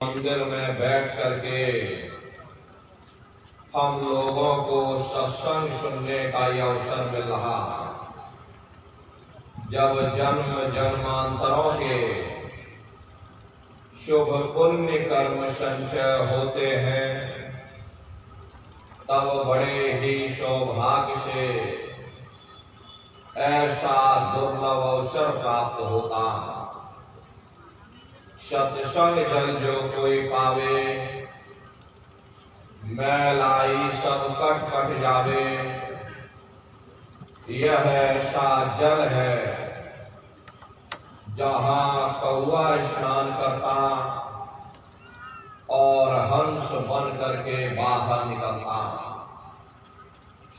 मंदिर में बैठ करके हम लोगों को सत्संग सुनने का ये अवसर मिल रहा। जब जन्म जन्मांतरों के शुभ पुण्य कर्म संचय होते हैं, तब बड़े ही सौभाग्य से ऐसा दुर्लभ अवसर प्राप्त होता। सत्संग जल जो कोई पावे, मैल आई सब कट कट जावे। यह ऐसा जल है जहां कौआ स्नान करता और हंस बन करके बाहर निकलता।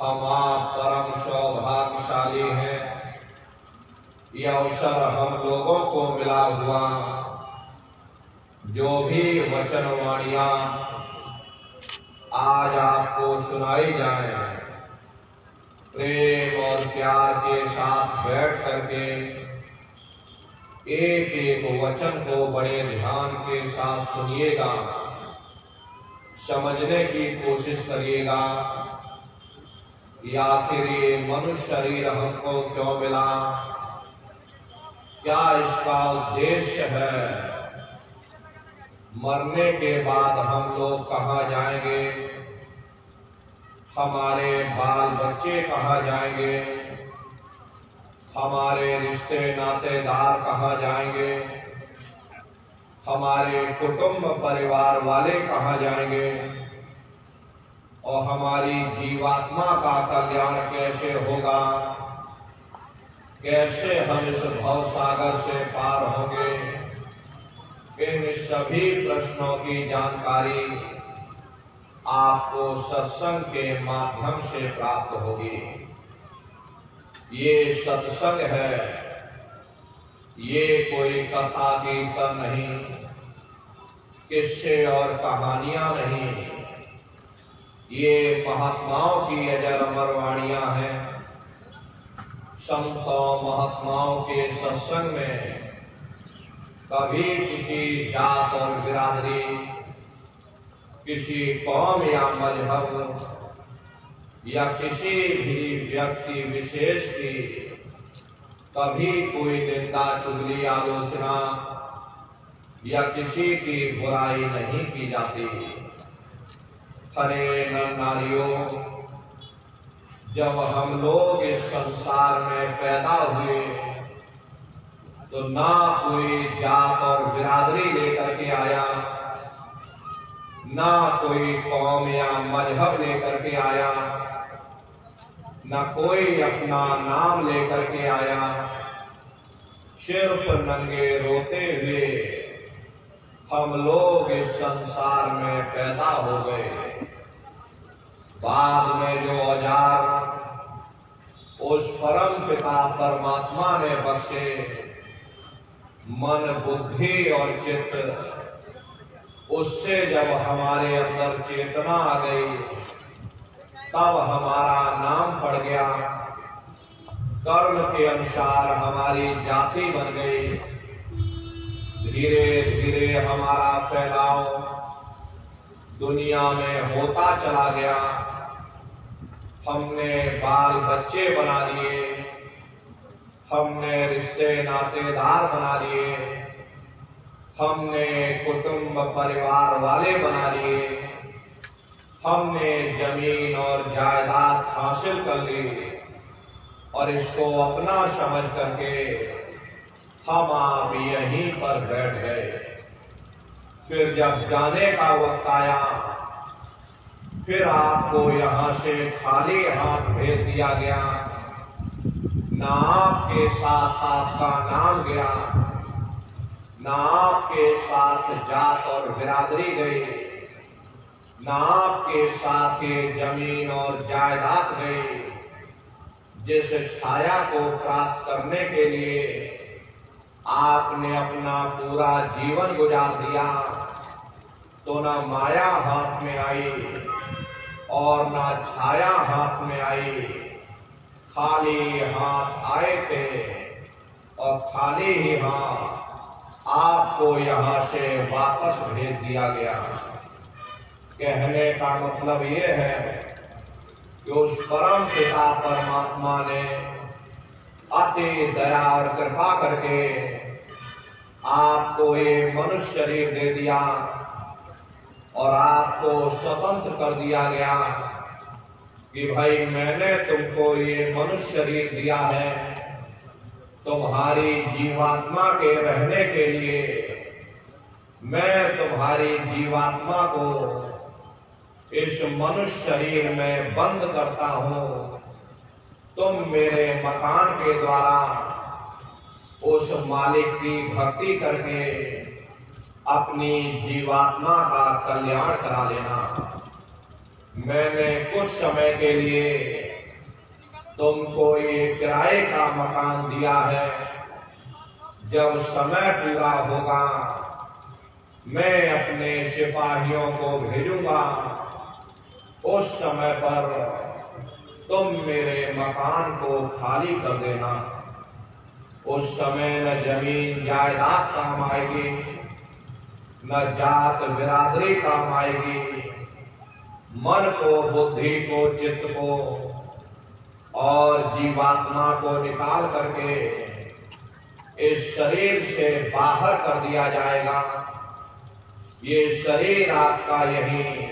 हम आप परम सौभाग्यशाली हैं। यह अवसर हम लोगों को मिला हुआ। जो भी वचनवाणियां आज आपको सुनाई जाए, प्रेम और प्यार के साथ बैठ करके एक एक वचन को बड़े ध्यान के साथ सुनिएगा, समझने की कोशिश करिएगा कि आखिर ये मनुष्य शरीर हमको क्यों मिला, क्या इसका उद्देश्य है, मरने के बाद हम लोग कहाँ जाएंगे, हमारे बाल बच्चे कहाँ जाएंगे, हमारे रिश्ते नातेदार कहाँ जाएंगे, हमारे कुटुंब परिवार वाले कहाँ जाएंगे, और हमारी जीवात्मा का कल्याण कैसे होगा, कैसे हम इस भव सागर से पार होंगे। इन सभी प्रश्नों की जानकारी आपको सत्संग के माध्यम से प्राप्त होगी। ये सत्संग है, ये कोई कथा कीर्तन नहीं, किस्से और कहानियां नहीं। ये महात्माओं की अजर अमर वाणियां हैं। संतों महात्माओं के सत्संग में कभी किसी जात और बिरादरी, किसी कौम या मजहब या किसी भी व्यक्ति विशेष की कभी कोई निंदा चुगली आलोचना या किसी की बुराई नहीं की जाती। हरे नर नारियों, जब हम लोग इस संसार में पैदा हुए तो ना कोई जात और बिरादरी लेकर के आया, ना कोई कौम या मजहब लेकर के आया, ना कोई अपना नाम लेकर के आया। सिर्फ नंगे रोते हुए हम लोग इस संसार में पैदा हो गए। बाद में जो औजार उस परम पिता परमात्मा ने बख्शे, मन बुद्धि और चित्त, उससे जब हमारे अंदर चेतना आ गई, तब हमारा नाम पड़ गया। कर्म के अनुसार हमारी जाति बन गई। धीरे धीरे हमारा फैलाव दुनिया में होता चला गया। हमने बाल बच्चे बना लिए, हमने रिश्ते नातेदार बना लिए, हमने कुटुंब परिवार वाले बना लिए, हमने जमीन और जायदाद हासिल कर ली और इसको अपना समझ करके हम आप यहीं पर बैठ गए। फिर जब जाने का वक्त आया, फिर आपको यहां से खाली हाथ भेज दिया गया। ना आपके साथ आपका नाम गया, ना आपके साथ जात और बिरादरी गई, ना आपके साथ ये जमीन और जायदाद गई। जिस छाया को प्राप्त करने के लिए आपने अपना पूरा जीवन गुजार दिया, तो ना माया हाथ में आई और ना छाया हाथ में आई। खाली हाथ आए थे और खाली ही हाथ आपको यहाँ से वापस भेज दिया गया। कहने का मतलब ये है कि उस परम पिता परमात्मा ने अति दया और कृपा करके आपको ये मनुष्य शरीर दे दिया और आपको स्वतंत्र कर दिया गया कि भाई मैंने तुमको ये मनुष्य शरीर दिया है तुम्हारी जीवात्मा के रहने के लिए। मैं तुम्हारी जीवात्मा को इस मनुष्य शरीर में बंद करता हूं। तुम मेरे मकान के द्वारा उस मालिक की भक्ति करके अपनी जीवात्मा का कल्याण करा लेना। मैंने कुछ समय के लिए तुमको ये किराए का मकान दिया है। जब समय पूरा होगा मैं अपने सिपाहियों को भेजूंगा। उस समय पर तुम मेरे मकान को खाली कर देना। उस समय न जमीन जायदाद काम आएगी, न जात बिरादरी काम आएगी। मन को, बुद्धि को, चित्त को और जीवात्मा को निकाल करके इस शरीर से बाहर कर दिया जाएगा। ये शरीर आपका यहीं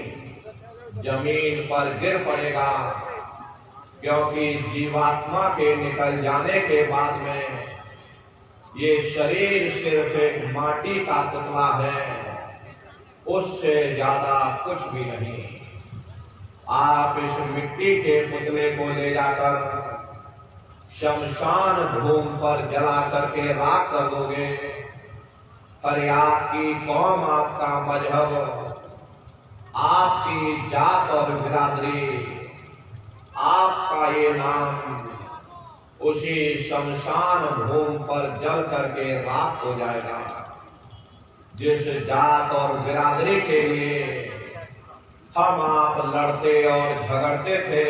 जमीन पर गिर पड़ेगा, क्योंकि जीवात्मा के निकल जाने के बाद में ये शरीर सिर्फ एक माटी का पुतला है, उससे ज्यादा कुछ भी नहीं। आप इस मिट्टी के पुतले को ले जाकर शमशान भूमि पर जला करके राख कर दोगे। पर आपकी कौम, आपका मजहब, आपकी जात और बिरादरी, आपका ये नाम उसी शमशान भूमि पर जल करके राख हो जाएगा। जिस जात और बिरादरी के लिए हम आप लड़ते और झगड़ते थे,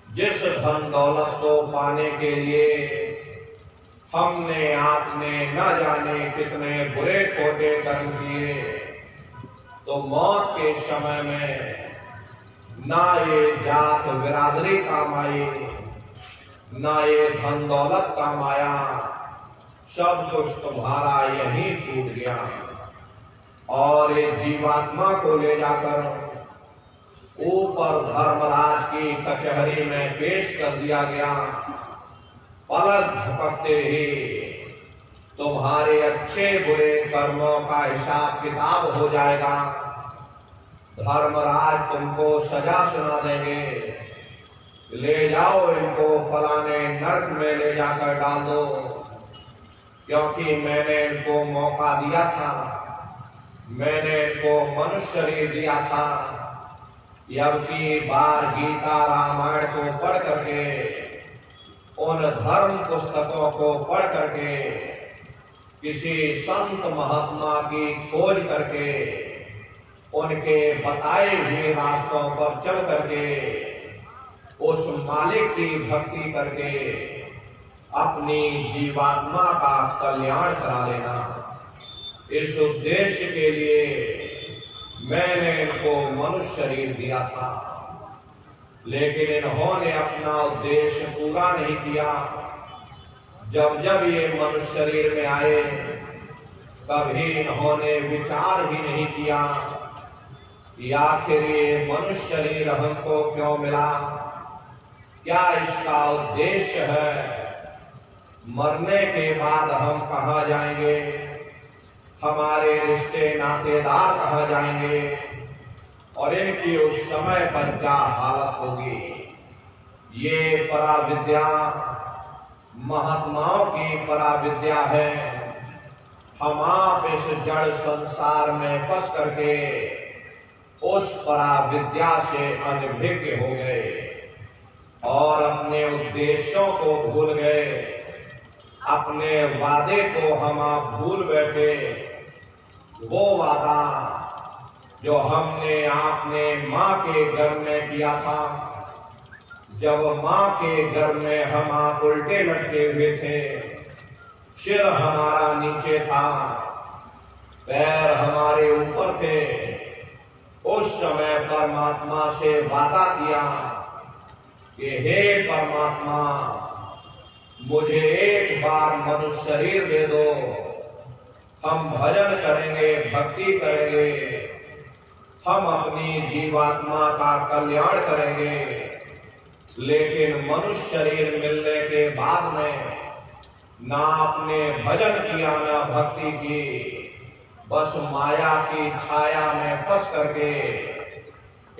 जिस धन दौलत को पाने के लिए हमने आपने न जाने कितने बुरे खोटे कर्म किए, तो मौत के समय में ना ये जात बिरादरी काम आई, ना ये धन दौलत काम आया। सब कुछ तुम्हारा यहीं छूट गया और ये जीवात्मा को ले जाकर ऊपर धर्मराज की कचहरी में पेश कर दिया गया। पलक झपकते ही तुम्हारे अच्छे बुरे कर्मों का हिसाब किताब हो जाएगा। धर्मराज तुमको सजा सुना देंगे, ले जाओ इनको फलाने नर्क में ले जाकर डाल दो, क्योंकि मैंने इनको मौका दिया था, मैंने इनको मनुष्य शरीर दिया था। अब की बार गीता रामायण को पढ़ करके, उन धर्म पुस्तकों को पढ़ करके, किसी संत महात्मा की खोज करके, उनके बताए हुए रास्तों पर चल करके, उस मालिक की भक्ति करके अपनी जीवात्मा का कल्याण करा लेना। इस उद्देश्य के लिए मैंने इनको मनुष्य शरीर दिया था, लेकिन इन्होंने अपना उद्देश्य पूरा नहीं किया। जब जब ये मनुष्य शरीर में आए, कभी इन्होंने विचार ही नहीं किया कि आखिर ये मनुष्य शरीर हमको क्यों मिला, क्या इसका उद्देश्य है, मरने के बाद हम कहाँ जाएंगे, हमारे रिश्ते नातेदार कहाँ जाएंगे और इनकी उस समय पर क्या हालत होगी। ये पराविद्या महात्माओं की पराविद्या है। हम आप इस जड़ संसार में फंस करके उस पराविद्या से अनभिज्ञ हो गए और अपने उद्देश्यों को भूल गए, अपने वादे को हम आप भूल बैठे। वो वादा जो हमने आपने माँ के गर्भ में किया था, जब माँ के गर्भ में हम आप उल्टे लटके हुए थे, सिर हमारा नीचे था, पैर हमारे ऊपर थे, उस समय परमात्मा से वादा किया कि हे परमात्मा, मुझे एक बार मनुष्य शरीर दे दो, हम भजन करेंगे, भक्ति करेंगे, हम अपनी जीवात्मा का कल्याण करेंगे। लेकिन मनुष्य शरीर मिलने के बाद में ना आपने भजन किया ना भक्ति की, बस माया की छाया में फंस करके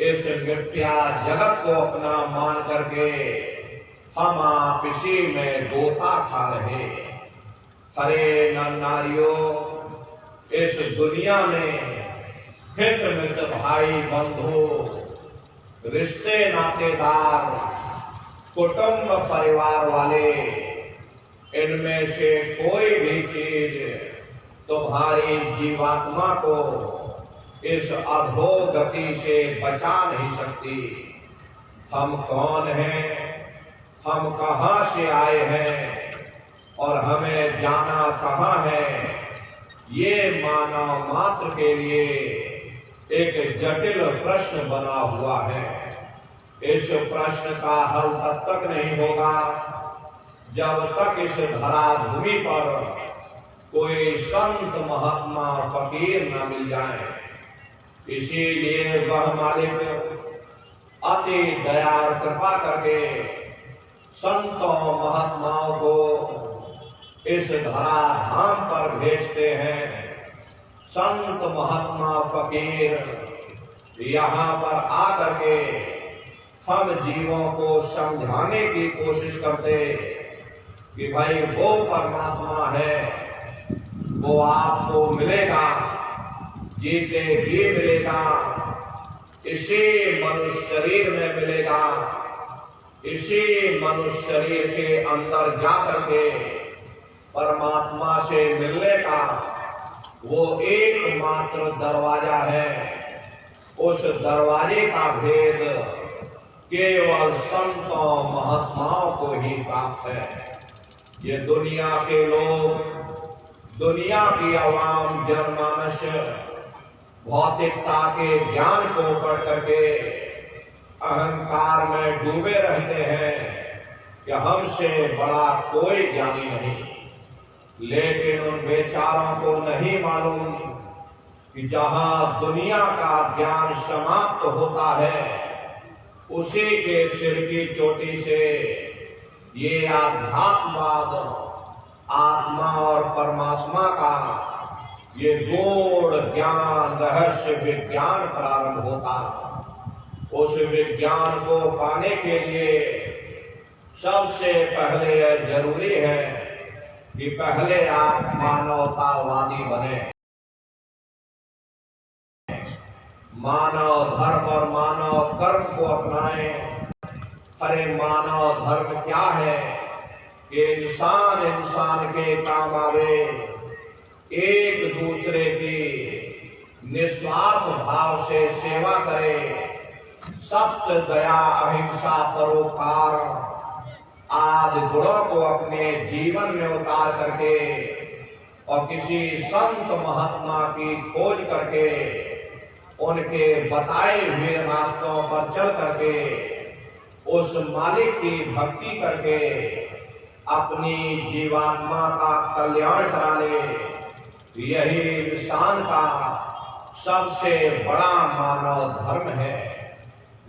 इस मिथ्या जगत को अपना मान करके हम आप इसी में गोता खा रहे। हरे नर नारियों, इस दुनिया में हित मित्र भाई बंधु, रिश्ते नातेदार, कुटुंब परिवार वाले, इनमें से कोई भी चीज तुम्हारी जीवात्मा को इस अधोगति से बचा नहीं सकती। हम कौन हैं, हम कहां से आए हैं और हमें जाना कहां है, ये मानव मात्र के लिए एक जटिल प्रश्न बना हुआ है। इस प्रश्न का हल तब तक नहीं होगा जब तक इस धरा भूमि पर कोई संत महात्मा फकीर न मिल जाए। इसीलिए वह मालिक अति दया और कृपा करके संतों महात्माओं को इस धरा धाम पर भेजते हैं। संत महात्मा फकीर यहाँ पर आकर के हम जीवों को समझाने की कोशिश करते कि भाई वो परमात्मा है, वो आपको मिलेगा, जीते जी मिलेगा, इसी मनुष्य शरीर में मिलेगा, इसी मनुष्य शरीर के अंदर जाकर के परमात्मा से मिलने का वो एकमात्र दरवाजा है। उस दरवाजे का भेद केवल संतों महात्माओं को ही प्राप्त है। ये दुनिया के लोग, दुनिया की आवाम, जनमानस भौतिकता के ज्ञान को पढ़ करके अहंकार में डूबे रहते हैं कि हमसे बड़ा कोई ज्ञानी नहीं। लेकिन उन बेचारों को नहीं मालूम कि जहां दुनिया का ज्ञान समाप्त होता है, उसी के सिर की चोटी से ये आध्यात्मवाद, आत्मा और परमात्मा का ये गूढ़ ज्ञान, रहस्य विज्ञान प्रारंभ होता। उस विज्ञान को पाने के लिए सबसे पहले यह जरूरी है कि पहले आप मानवतावादी बने, मानव धर्म और मानव कर्म को अपनाएं। अरे मानव धर्म क्या है कि इंसान इंसान के काम आवे, एक दूसरे की निस्वार्थ भाव से सेवा करे, सत्य, दया, अहिंसा, परोपकार आदि गुणों को अपने जीवन में उतार करके और किसी संत महात्मा की खोज करके उनके बताए हुए रास्तों पर चल करके उस मालिक की भक्ति करके अपनी जीवात्मा का कल्याण करा ले। यही इंसान का सबसे बड़ा मानव धर्म है।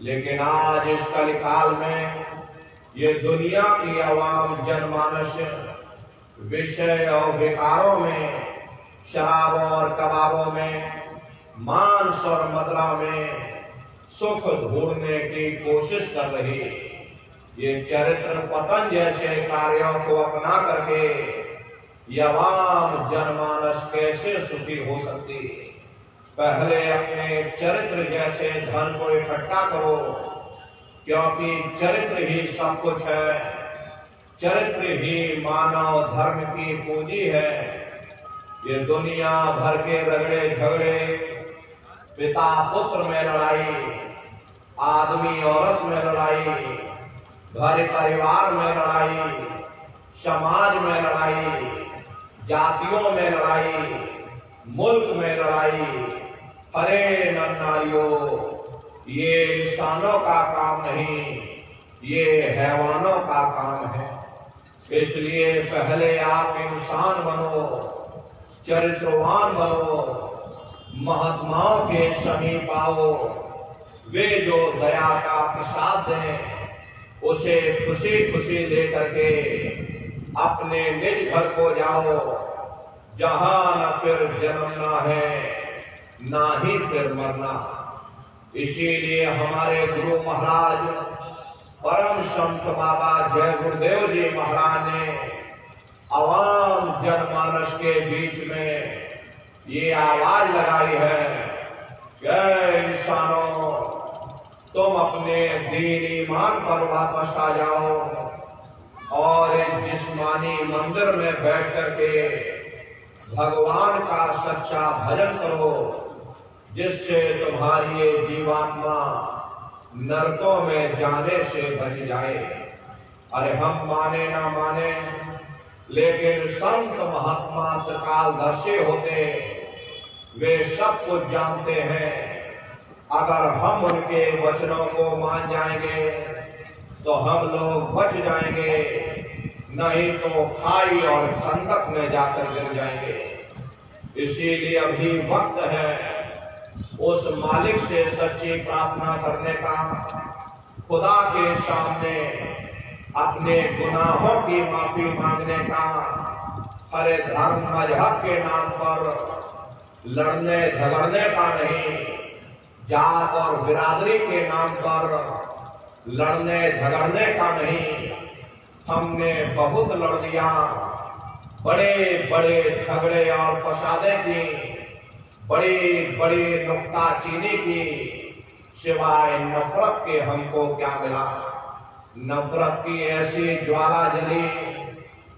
लेकिन आज इस कलिकाल में ये दुनिया की आवाम, जनमानस विषय और विकारों में, शराबों और कबाबों में, मांस और मदिरा में सुख ढूंढने की कोशिश कर रही। ये चरित्र पतन जैसे कार्यों को अपना करके यवाम जनमानस कैसे सुखी हो सकती। पहले अपने चरित्र जैसे धन को इकट्ठा करो, क्योंकि चरित्र ही सब कुछ है। चरित्र ही मानव धर्म की पूंजी है। ये दुनिया भर के रगड़े झगड़े, पिता पुत्र में लड़ाई, आदमी औरत में लड़ाई, घर परिवार में लड़ाई, समाज में लड़ाई, जातियों में लड़ाई, मुल्क में लड़ाई, अरे नर नारियों, ये इंसानों का काम नहीं, ये हैवानों का काम है। इसलिए पहले आप इंसान बनो, चरित्रवान बनो, महात्माओं के समीप आओ, वे जो दया का प्रसाद दें उसे खुशी खुशी लेकर के अपने निज घर को जाओ, जहां न फिर जन्मना है ना ही फिर मरना। इसीलिए हमारे गुरु महाराज परम संत बाबा जय गुरुदेव जी महाराज ने आवाम जनमानस के बीच में ये आवाज लगाई है कि इंसानों, तुम अपने दीन ईमान पर वापस आ जाओ और जिस्मानी मंदिर में बैठ करके भगवान का सच्चा भजन करो, जिससे तुम्हारी ये जीवात्मा नरकों में जाने से बच जाए। अरे हम माने ना माने, लेकिन संत महात्मा त्रिकालदर्शी होते, वे सब कुछ जानते हैं। अगर हम उनके वचनों को मान जाएंगे तो हम लोग बच जाएंगे, नहीं तो खाई और खंदक में जाकर गिर जाएंगे। इसीलिए अभी वक्त है उस मालिक से सच्ची प्रार्थना करने का, खुदा के सामने अपने गुनाहों की माफी मांगने का, हरे धर्म मजहब के नाम पर लड़ने झगड़ने का नहीं, जात और बिरादरी के नाम पर लड़ने झगड़ने का नहीं। हमने बहुत लड़ लिया, बड़े बड़े झगड़े और फसादे की, बड़ी बड़ी नुक्ताचीनी की, सिवाय नफरत के हमको क्या मिला। नफरत की ऐसी ज्वाला जली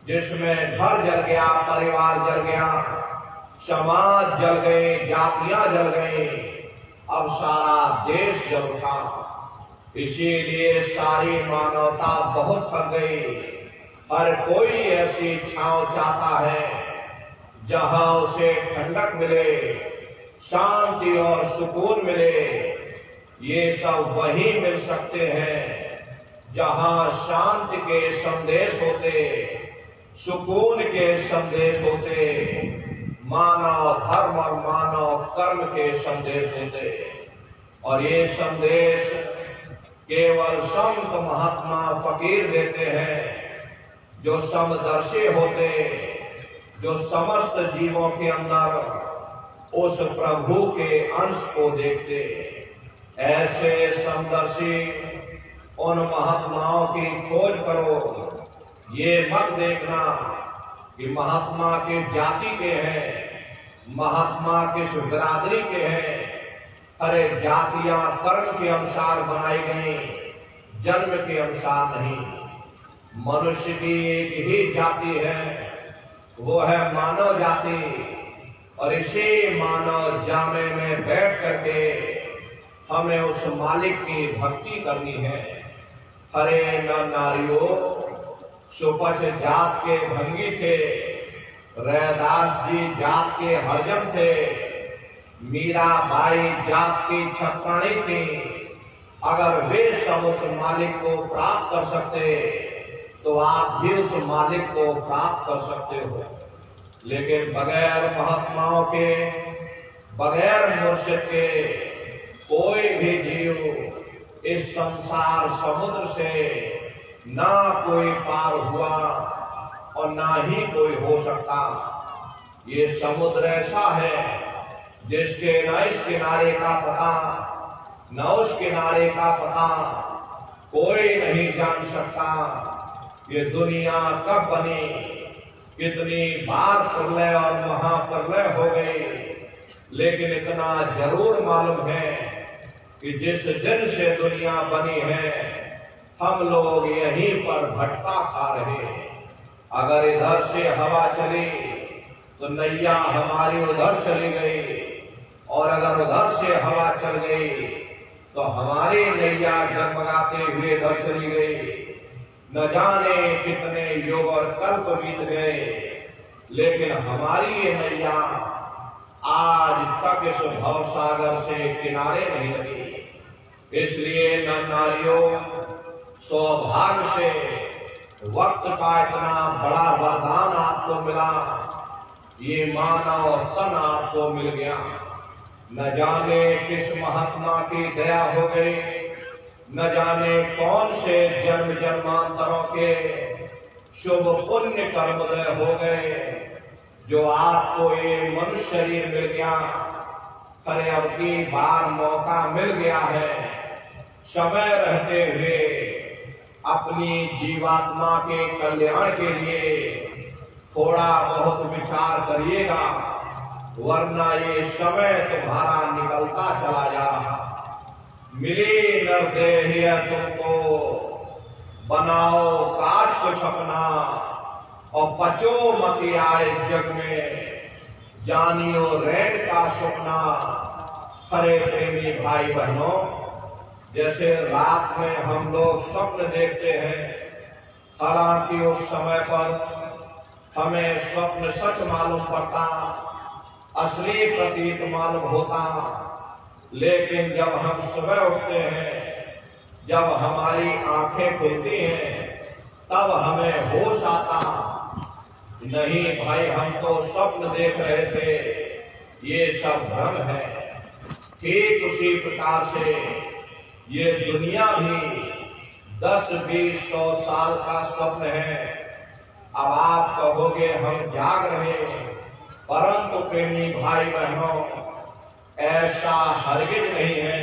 जिसमें घर जल गया, परिवार जल गया, समाज जल गए, जातियां जल गई, अब सारा देश जल उठा। इसीलिए सारी मानवता बहुत थक गई। हर कोई ऐसी छांव चाहता है जहां उसे ठंडक मिले, शांति और सुकून मिले। ये सब वही मिल सकते हैं जहां शांति के संदेश होते, सुकून के संदेश होते, मानव धर्म और मानव कर्म के संदेश होते। और ये संदेश केवल संत महात्मा फकीर देते हैं, जो समदर्शी होते, जो समस्त जीवों के अंदर उस प्रभु के अंश को देखते। ऐसे समदर्शी उन महात्माओं की खोज करो। ये मत देखना कि महात्मा किस जाति के हैं, महात्मा किस बिरादरी के हैं। अरे जातियां कर्म के अनुसार बनाई गई, जन्म के अनुसार नहीं। मनुष्य की एक ही जाति है, वो है मानव जाति। और इसी मानव जामे में बैठ करके हमें उस मालिक की भक्ति करनी है। हरे नर नारियों, सुपच जात के भंगी थे, रैदास जी जात के हरजम थे, मीराबाई जात की छक्कानी थी। अगर वे सब उस मालिक को प्राप्त कर सकते तो आप भी उस मालिक को प्राप्त कर सकते हो। लेकिन बगैर महात्माओं के, बगैर मुर्शिद के कोई भी जीव इस संसार समुद्र से ना कोई पार हुआ और ना ही कोई हो सकता। ये समुद्र ऐसा है जिसके न इस किनारे का पता न उस किनारे का पता कोई नहीं जान सकता। ये दुनिया कब बनी, कितनी बार प्रलय और महाप्रलय हो गई, लेकिन इतना जरूर मालूम है कि जिस दिन से दुनिया बनी है हम लोग यहीं पर भटका खा रहे हैं। अगर इधर से हवा चली तो नैया हमारी उधर चली गई, और अगर उधर से हवा चल गई तो हमारी नैया डगमगाते हुए इधर चली गई। न जाने कितने युग और कल्प बीत गए, लेकिन हमारी ये नैया आज तक इस भव सागर से किनारे नहीं लगी। इसलिए नर नारियों, सौभाग्य से वक्त का इतना बड़ा वरदान आपको मिला, ये मानव तन आपको मिल गया। न जाने किस महात्मा की दया हो गई, न जाने कौन से जन्म जन्मांतरों के शुभ पुण्य कर्मोदय हो गए, जो आपको ये मनुष्य शरीर मिल गया। अरे अब की बार मौका मिल गया है, समय रहते हुए अपनी जीवात्मा के कल्याण के लिए थोड़ा बहुत विचार करिएगा, वरना ये समय तुम्हारा निकलता चला जा रहा। मिली नरदेह तुमको, बनाओ काश को छपना, और बचो मत आए जग में, जानियो रैन का सपना। हरे प्रेमी भाई बहनों, जैसे रात में हम लोग स्वप्न देखते हैं, हालांकि उस समय पर हमें स्वप्न सच मालूम पड़ता, असली प्रतीत मालूम होता, लेकिन जब हम सुबह उठते हैं, जब हमारी आंखें खुलती हैं, तब हमें होश आता, नहीं भाई हम तो स्वप्न देख रहे थे, ये सब भ्रम है। ठीक उसी प्रकार से ये दुनिया भी 10, 20, 100 साल का स्वप्न है। अब आप कहोगे हम जाग रहे, परंतु प्रेमी भाई बहनों, ऐसा हरगिज नहीं है।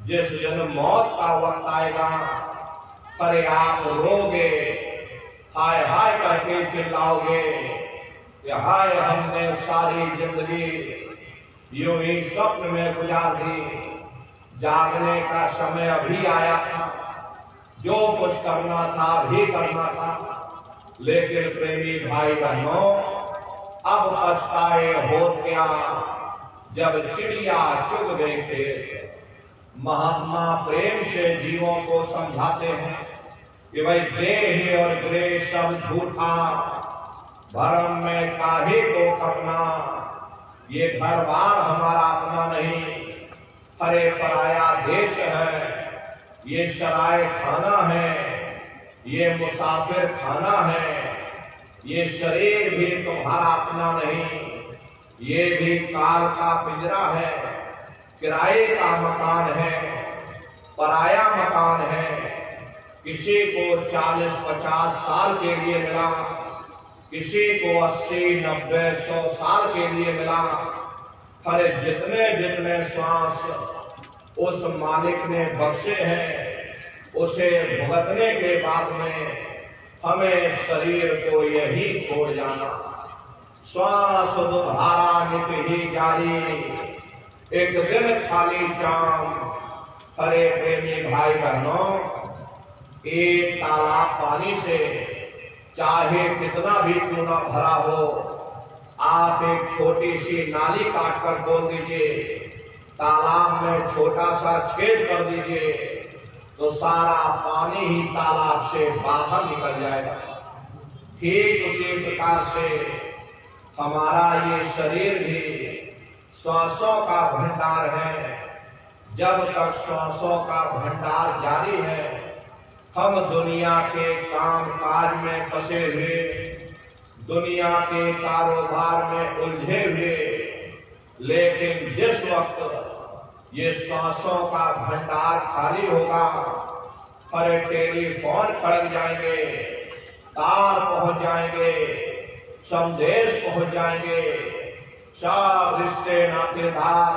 जिस दिन मौत का वक्त आएगा, अरे आप रोगे, हाय हाय करके चिल्लाओगे कि हाय हमने सारी जिंदगी यूं ही स्वप्न में गुजार दी, जागने का समय अभी आया था, जो कुछ करना था भी करना था। लेकिन प्रेमी भाई बहनों, अब पछताए होत क्या, जब चिड़िया चुग गए थे। महात्मा प्रेम से जीवों को समझाते हैं कि भाई देह और ग्रह सब झूठा, भरम में काहे को कपना। ये घर बार हमारा अपना नहीं, हरे पराया देश है। ये सराय खाना है, ये मुसाफिर खाना है। ये शरीर भी तुम्हारा अपना नहीं, ये भी काल का पिंजरा है, किराए का मकान है, पराया मकान है। किसी को 40-50 साल के लिए मिला, किसी को 80-90, 100 साल के लिए मिला। हरे जितने जितने श्वास उस मालिक ने बख्शे हैं, उसे भुगतने के बाद में हमें शरीर को यही छोड़ जाना। श्वास धारा नित ही जारी, एक दिन खाली जाम। हरे प्रेमी भाई बहनों, एक तालाब पानी से चाहे कितना भी क्यों ना भरा हो, आप एक छोटी सी नाली काट कर खोल दीजिए, तालाब में छोटा सा छेद कर दीजिए, तो सारा पानी ही तालाब से बाहर निकल जाएगा। ठीक उसी प्रकार से हमारा ये शरीर भी श्वासों का भंडार है। जब तक श्वासों का भंडार जारी है, हम दुनिया के काम काज में फंसे हुए, दुनिया के कारोबार में उलझे हुए। लेकिन जिस वक्त ये श्वासों का भंडार खाली होगा, हरे टेलीफोन खड़क जाएंगे, तार पहुंच जाएंगे, संदेश पहुंच जाएंगे, सब रिश्ते नातेदार,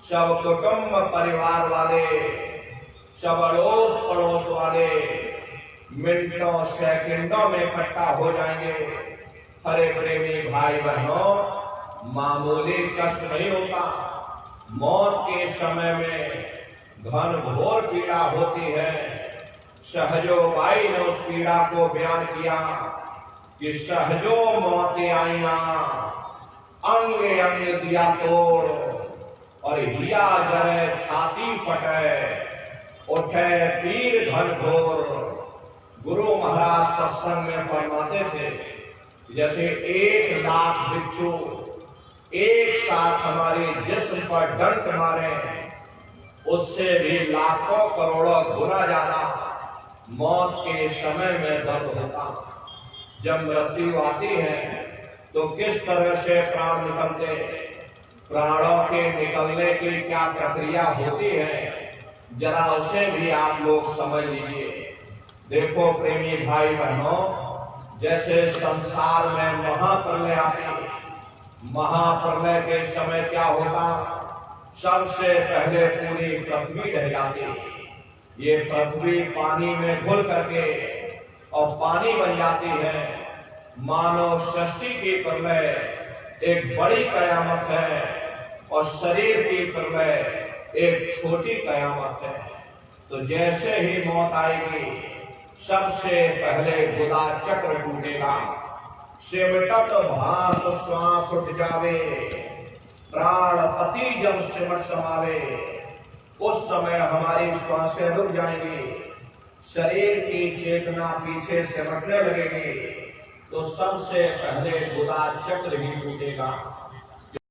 सब कुटुंब परिवार वाले, सब अड़ोस पड़ोस वाले मिनटों सेकंडों में इकट्ठा हो जाएंगे। हरे प्रेमी भाई बहनों, मामूली कष्ट नहीं होता। मौत के समय में घन घोर पीड़ा होती है। सहजो बाई ने उस पीड़ा को बयान किया कि सहजो मौतें आईया, अंग अंग दिया तोड़, और हिया जरे छाती फटे, उठे पीर घन घोर। गुरु महाराज सत्संग में फरमाते थे जैसे 1,00,000 बिच्छू एक साथ हमारे जिस्म पर डंक मारे, उससे भी लाखों करोड़ों गुना ज्यादा मौत के समय में दर्द होता। जब मृत्यु आती है तो किस तरह से प्राण निकलते, प्राणों के निकलने की क्या प्रक्रिया होती है, जरा उसे भी आप लोग समझ लीजिए। देखो प्रेमी भाई बहनों, जैसे संसार में महाप्रलय आती, महाप्रलय के समय क्या होता, सबसे पहले पूरी पृथ्वी ढह जाती। ये पृथ्वी पानी में घुल करके और पानी बन जाती है। मानव सृष्टि की प्रलय एक बड़ी कयामत है और शरीर की प्रलय एक छोटी कयामत है। तो जैसे ही मौत आएगी, सबसे पहले गुदा चक्र टूटेगा, सिमटत भास श्वास उठ जावे, प्राणपति जब सिमट समावे, उस समय हमारी श्वासें रुक जाएंगी, शरीर की चेतना पीछे सिमटने लगेगी, तो सबसे पहले गुदा चक्र ही टूटेगा।